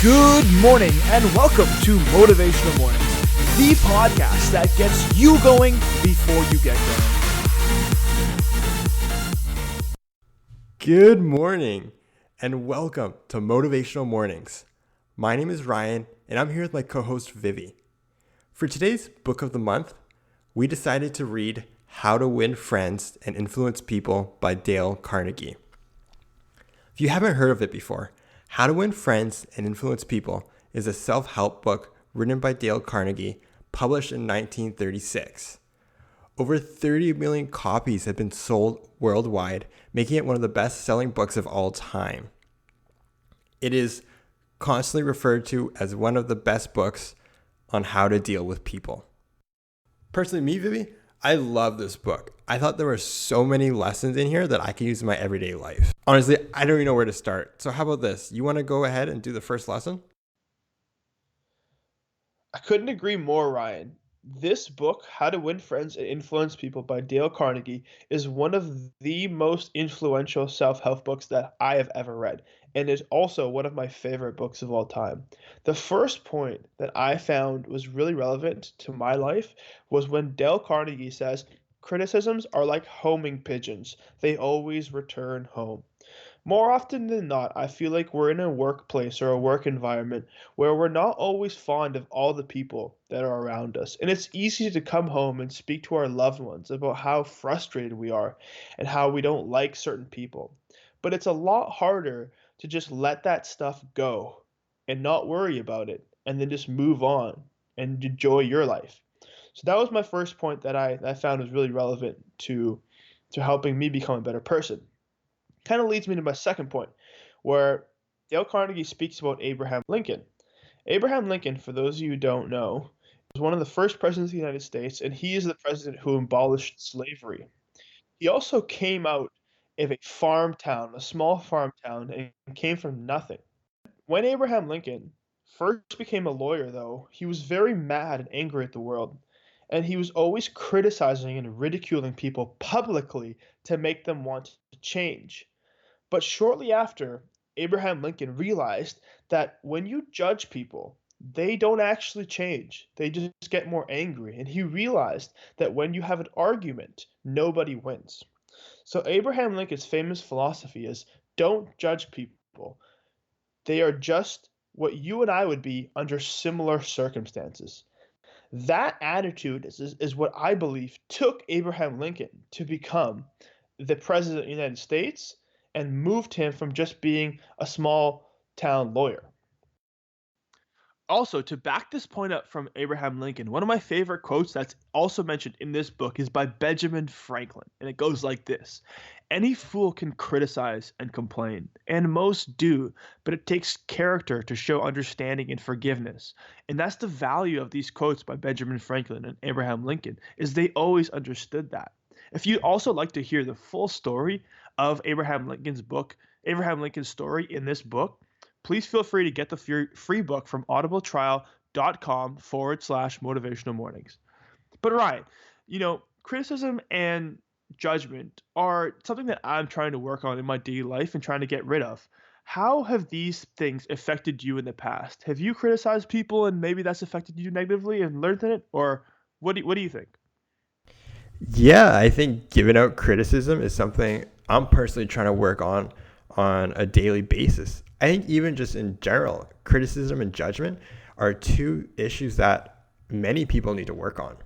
Good morning and welcome to Motivational Mornings, the podcast that gets you going before you get going. Good morning and welcome to Motivational Mornings. My name is Ryan and I'm here with my co-host Vivi. For today's book of the month, we decided to read How to Win Friends and Influence People by Dale Carnegie. If you haven't heard of it before, How to Win Friends and Influence People is a self-help book written by Dale Carnegie, published in 1936. Over 30 million copies have been sold worldwide, making it one of the best-selling books of all time. It is constantly referred to as one of the best books on how to deal with people. Personally, me, Vivi, I love this book. I thought there were so many lessons in here that I can use in my everyday life. Honestly, I don't even know where to start. So how about this? You want to go ahead and do the first lesson? I couldn't agree more, Ryan. This book, How to Win Friends and Influence People by Dale Carnegie, is one of the most influential self-help books that I have ever read, and is also one of my favorite books of all time. The first point that I found was really relevant to my life was when Dale Carnegie says, criticisms are like homing pigeons. They always return home. More often than not, I feel like we're in a workplace or a work environment where we're not always fond of all the people that are around us. And it's easy to come home and speak to our loved ones about how frustrated we are and how we don't like certain people. But it's a lot harder to just let that stuff go and not worry about it and then just move on and enjoy your life. So that was my first point that I found was really relevant to helping me become a better person. Kind of leads me to my second point, where Dale Carnegie speaks about Abraham Lincoln. Abraham Lincoln, for those of you who don't know, was one of the first presidents of the United States, and he is the president who abolished slavery. He also came out of a farm town, a small farm town, and came from nothing. When Abraham Lincoln first became a lawyer, though, he was very mad and angry at the world, and he was always criticizing and ridiculing people publicly to make them want to change. But shortly after, Abraham Lincoln realized that when you judge people, they don't actually change. They just get more angry. And he realized that when you have an argument, nobody wins. So Abraham Lincoln's famous philosophy is don't judge people. They are just what you and I would be under similar circumstances. That attitude is what I believe took Abraham Lincoln to become the president of the United States and moved him from just being a small town lawyer. Also, to back this point up from Abraham Lincoln, one of my favorite quotes that's also mentioned in this book is by Benjamin Franklin, and it goes like this. Any fool can criticize and complain, and most do, but it takes character to show understanding and forgiveness. And that's the value of these quotes by Benjamin Franklin and Abraham Lincoln, is they always understood that. If you'd also like to hear the full story of Abraham Lincoln's story in this book, please feel free to get the free book from audibletrial.com/motivational mornings. But Ryan, criticism and judgment are something that I'm trying to work on in my daily life and trying to get rid of. How have these things affected you in the past? Have you criticized people and maybe that's affected you negatively and learned in it? Or what do you think? Yeah, I think giving out criticism is something I'm personally trying to work on a daily basis. I think even just in general, criticism and judgment are two issues that many people need to work on.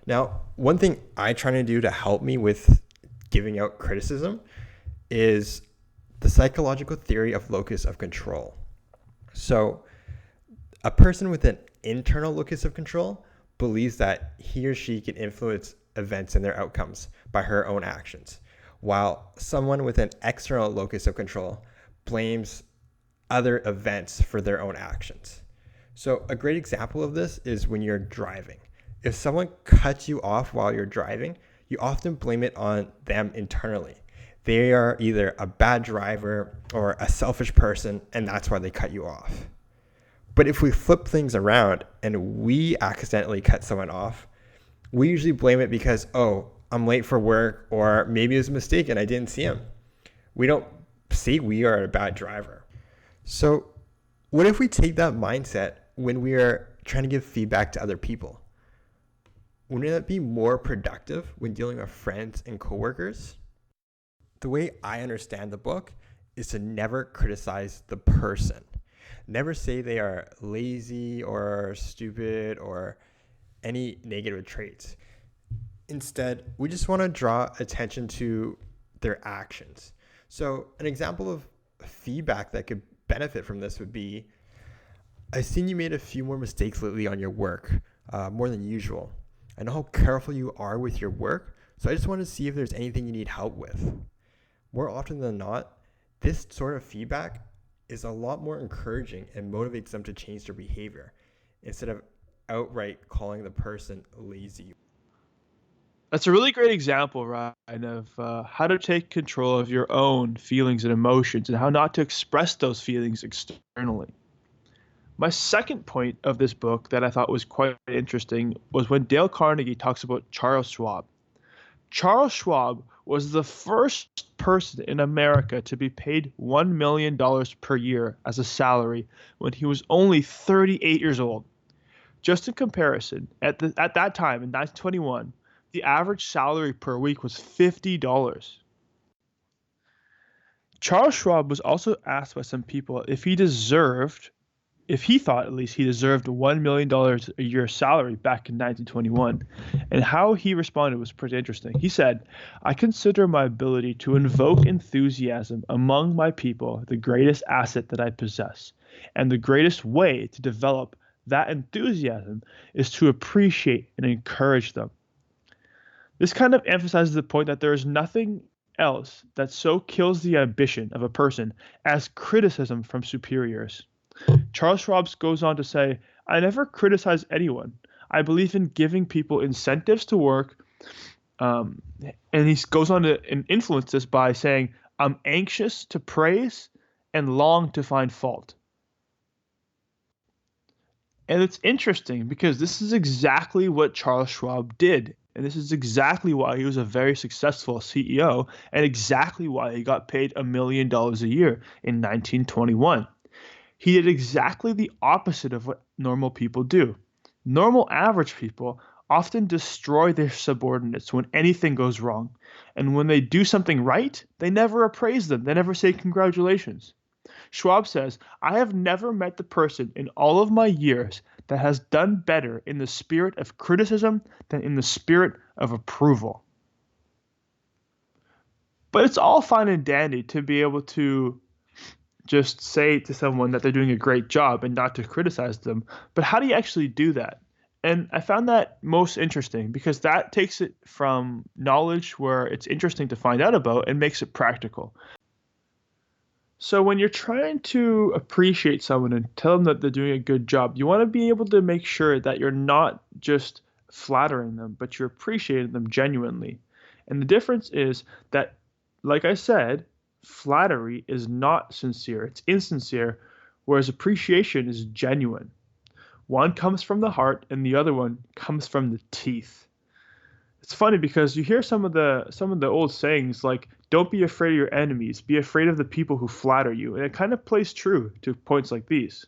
Now, one thing I try to do to help me with giving out criticism is the psychological theory of locus of control. So a person with an internal locus of control believes that he or she can influence events and their outcomes by her own actions, while someone with an external locus of control blames other events for their own actions. So a great example of this is when you're driving. If someone cuts you off while you're driving, you often blame it on them internally. They are either a bad driver or a selfish person, and that's why they cut you off. But if we flip things around and we accidentally cut someone off, we usually blame it because, I'm late for work, or maybe it was a mistake and I didn't see him. We don't see we are a bad driver. So What if we take that mindset when we are trying to give feedback to other people? Wouldn't that be more productive when dealing with friends and coworkers? The way I understand the book is to never criticize the person. Never say they are lazy or stupid or any negative traits. Instead, we just want to draw attention to their actions. So an example of feedback that could benefit from this would be, I've seen you made a few more mistakes lately on your work, more than usual. I know how careful you are with your work, so I just want to see if there's anything you need help with. More often than not, this sort of feedback is a lot more encouraging and motivates them to change their behavior instead of outright calling the person lazy. That's a really great example, Ryan, of how to take control of your own feelings and emotions and how not to express those feelings externally. My second point of this book that I thought was quite interesting was when Dale Carnegie talks about Charles Schwab. Charles Schwab was the first person in America to be paid $1 million per year as a salary when he was only 38 years old. Just in comparison, at that time in 1921, the average salary per week was $50. Charles Schwab was also asked by some people if he thought at least he deserved $1 million a year salary back in 1921. And how he responded was pretty interesting. He said, "I consider my ability to invoke enthusiasm among my people the greatest asset that I possess. And the greatest way to develop that enthusiasm is to appreciate and encourage them." This kind of emphasizes the point that there is nothing else that so kills the ambition of a person as criticism from superiors. Charles Schwab goes on to say, "I never criticize anyone. I believe in giving people incentives to work." And he goes on to influence this by saying, "I'm anxious to praise and long to find fault." And it's interesting because this is exactly what Charles Schwab did. And this is exactly why he was a very successful CEO and exactly why he got paid $1 million a year in 1921. He did exactly the opposite of what normal people do. Normal average people often destroy their subordinates when anything goes wrong. And when they do something right, they never appraise them. They never say congratulations. Schwab says, "I have never met the person in all of my years that has done better in the spirit of criticism than in the spirit of approval." But it's all fine and dandy to be able to just say to someone that they're doing a great job and not to criticize them. But how do you actually do that? And I found that most interesting because that takes it from knowledge where it's interesting to find out about and makes it practical. So when you're trying to appreciate someone and tell them that they're doing a good job, you want to be able to make sure that you're not just flattering them, but you're appreciating them genuinely. And the difference is that, like I said, flattery is not sincere, it's insincere, whereas appreciation is genuine. One comes from the heart and the other one comes from the teeth. It's funny because you hear some of the old sayings like, "Don't be afraid of your enemies, be afraid of the people who flatter you." And it kind of plays true to points like these.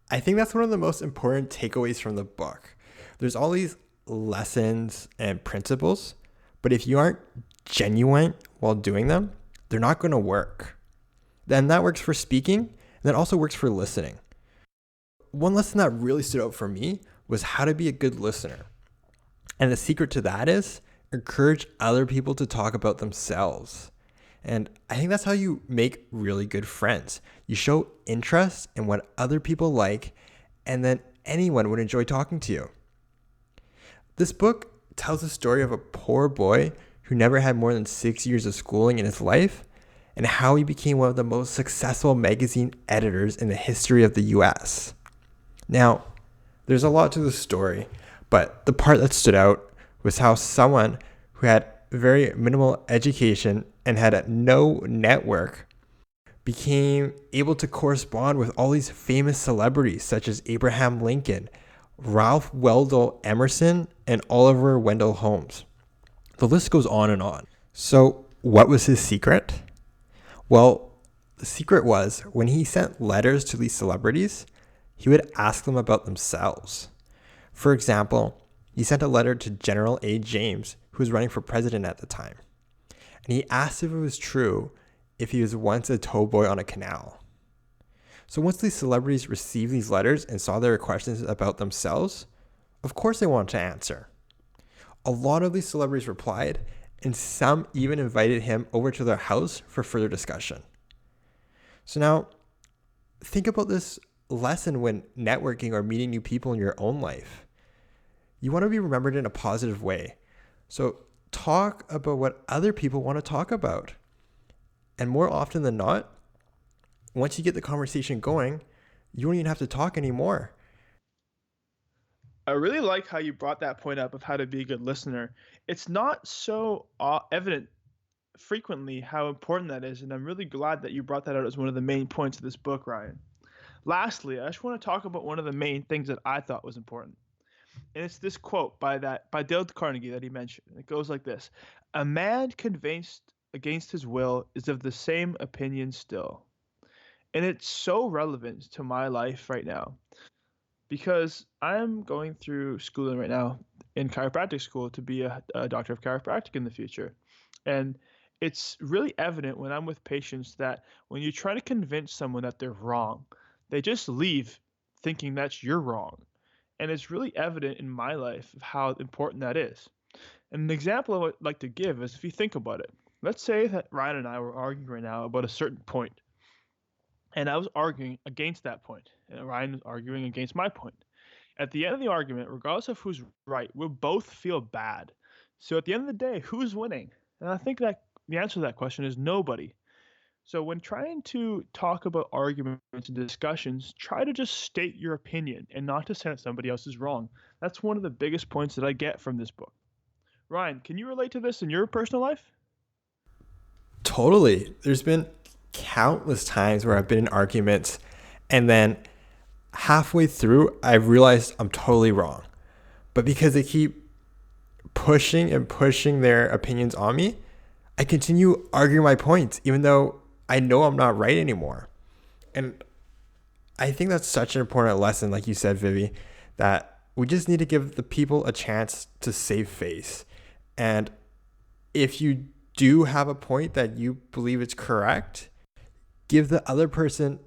I think that's one of the most important takeaways from the book. There's all these lessons and principles, but if you aren't genuine while doing them, they're not going to work. Then that works for speaking, and that also works for listening. One lesson that really stood out for me was how to be a good listener. And the secret to that is encourage other people to talk about themselves. And I think that's how you make really good friends. You show interest in what other people like, and then anyone would enjoy talking to you. This book tells the story of a poor boy who never had more than 6 years of schooling in his life, and how he became one of the most successful magazine editors in the history of the US. Now, there's a lot to the story, but the part that stood out was how someone who had very minimal education and had no network became able to correspond with all these famous celebrities such as Abraham Lincoln, Ralph Waldo Emerson, and Oliver Wendell Holmes. The list goes on and on. So what was his secret? Well, the secret was when he sent letters to these celebrities, he would ask them about themselves. For example, he sent a letter to General A. James, who was running for president at the time. And he asked if it was true if he was once a towboy on a canal. So once these celebrities received these letters and saw their questions about themselves, of course they wanted to answer. A lot of these celebrities replied, and some even invited him over to their house for further discussion. So now, think about this lesson when networking or meeting new people in your own life. You want to be remembered in a positive way. So talk about what other people want to talk about. And more often than not, once you get the conversation going, you don't even have to talk anymore. I really like how you brought that point up of how to be a good listener. It's not so evident frequently how important that is, and I'm really glad that you brought that out as one of the main points of this book, Ryan. Lastly, I just want to talk about one of the main things that I thought was important. And it's this quote by Dale Carnegie that he mentioned. It goes like this: "A man convinced against his will is of the same opinion still." And it's so relevant to my life right now because I'm going through schooling right now in chiropractic school to be a doctor of chiropractic in the future. And it's really evident when I'm with patients that when you try to convince someone that they're wrong, they just leave thinking that you're wrong. And it's really evident in my life of how important that is. And an example I would like to give is if you think about it. Let's say that Ryan and I were arguing right now about a certain point, and I was arguing against that point, and Ryan was arguing against my point. At the end of the argument, regardless of who's right, we'll both feel bad. So at the end of the day, who's winning? And I think that the answer to that question is nobody. So when trying to talk about arguments and discussions, try to just state your opinion and not to say that somebody else is wrong. That's one of the biggest points that I get from this book. Ryan, can you relate to this in your personal life? Totally. There's been countless times where I've been in arguments and then halfway through I've realized I'm totally wrong. But because they keep pushing and pushing their opinions on me, I continue arguing my points even though I know I'm not right anymore. And I think that's such an important lesson, like you said, Vivi, that we just need to give the people a chance to save face. And if you do have a point that you believe is correct, give the other person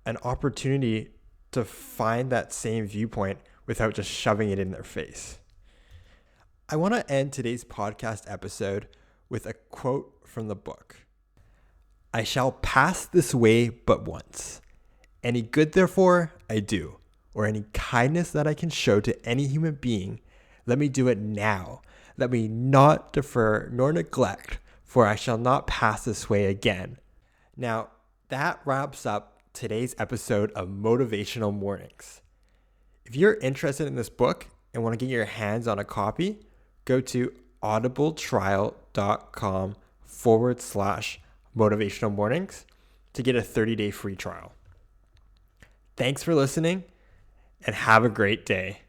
an opportunity to find that same viewpoint without just shoving it in their face. I want to end today's podcast episode with a quote from the book. "I shall pass this way but once. Any good, therefore, I do, or any kindness that I can show to any human being, let me do it now. Let me not defer nor neglect, for I shall not pass this way again." Now, that wraps up today's episode of Motivational Mornings. If you're interested in this book and want to get your hands on a copy, go to audibletrial.com/motivational mornings to get a 30-day free trial. Thanks for listening and have a great day.